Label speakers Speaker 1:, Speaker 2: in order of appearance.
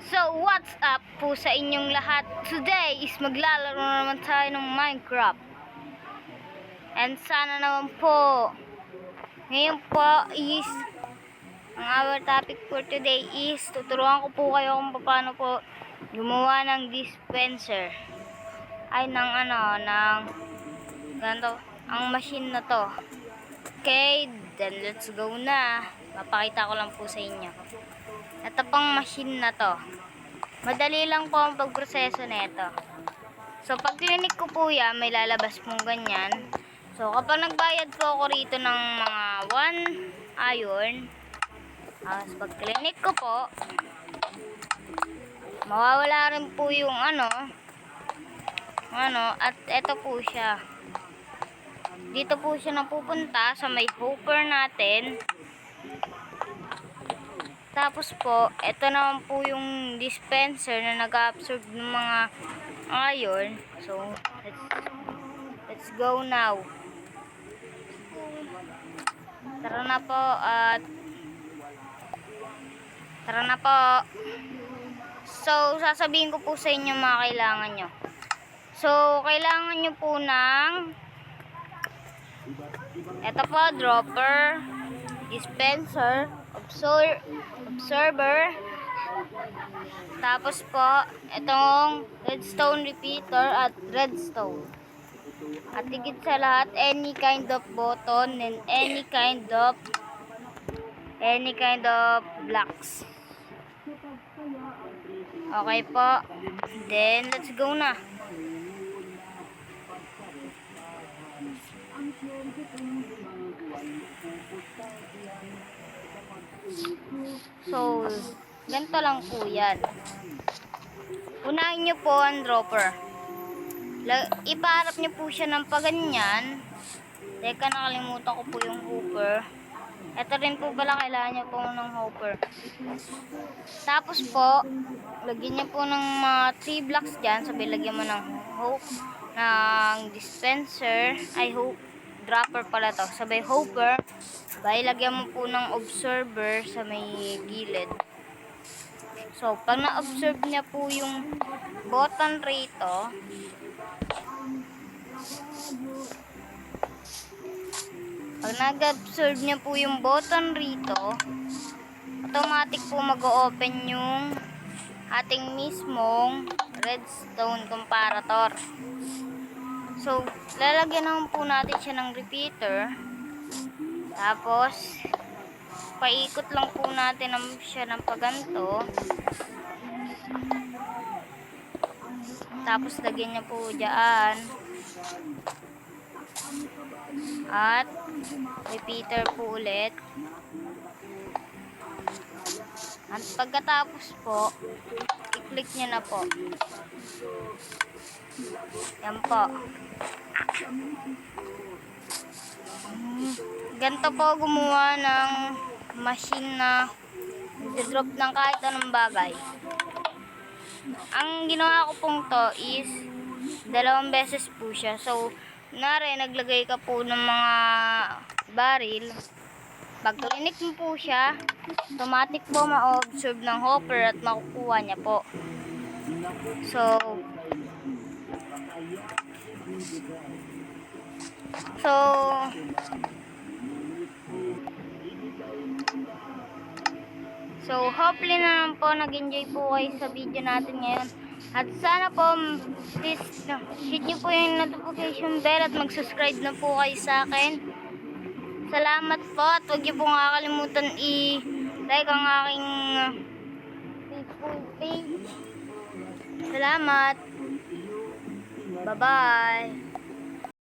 Speaker 1: So, what's up po sa inyong lahat? Today is maglalaro na naman tayo ng Minecraft. And sana naman po, ngayon po is, ang our topic for today is, tuturuan ko po kayo kung paano po gumawa ng dispenser. Ay, ganito, ang machine na to. Okay, then let's go na. Papakita ko lang po sa inyo. Ito pang machine na to. Madali lang po ang pagproseso nito. So, pag clinic ko po yan, may lalabas pong ganyan. So, kapag nagbayad po ako rito ng mga 1 iron, pag clinic ko po, mawawala rin po yung at eto po siya. Dito po siya napupunta sa may hopper natin. Tapos po, ito naman po yung dispenser na nag-absorb ng mga iron. So, let's go now. Tara na po at tara na po. So, sasabihin ko po sa inyo mga kailangan nyo. So, kailangan nyo po ng ito po, dropper, dispenser, observer, tapos po itong redstone repeater at redstone, at higit sa lahat any kind of button and any kind of blocks. Okay po, then let's go na. So, ganito lang po yan. Unahin nyo po ang dropper. Ipaharap nyo po siya ng paganyan. Teka, nakalimutan ko po yung hopper. Ito rin po pala, kailangan nyo po ng hopper. Tapos po, lagyan nyo po ng mga 3 blocks dyan. Sabi, lagyan mo ng dispenser. Dropper pala to. Sabay hopper. Sabay lagyan mo po ng observer sa may gilid. So, pag na-observe niya po yung button rito, pag nag-observe niya po yung button rito, automatic po mag-o-open yung ating mismong redstone comparator. So, lalagyan naman po natin siya ng repeater. Tapos, paikot lang po natin siya ng paganto. Tapos, lagyan niya po dyan. At, repeater po ulit. At pagkatapos po, i-click niya na po. Yan po. Ganito po gumawa ng machine na i-drop ng kahit anong bagay. Ang ginawa ko pong to is 2 beses po siya. So, naglagay ka po ng mga baril. Pag clinic mo po siya, automatic po ma-observe ng hopper at makukuha niya po. So, hopefully na naman po nag-enjoy po kayo sa video natin ngayon. At sana po, please, hit nyo po yung notification bell at mag-subscribe na po kayo sa akin. Salamat po at huwag nyo po kakalimutan i-like ang aking Facebook page. Salamat. Bye-bye.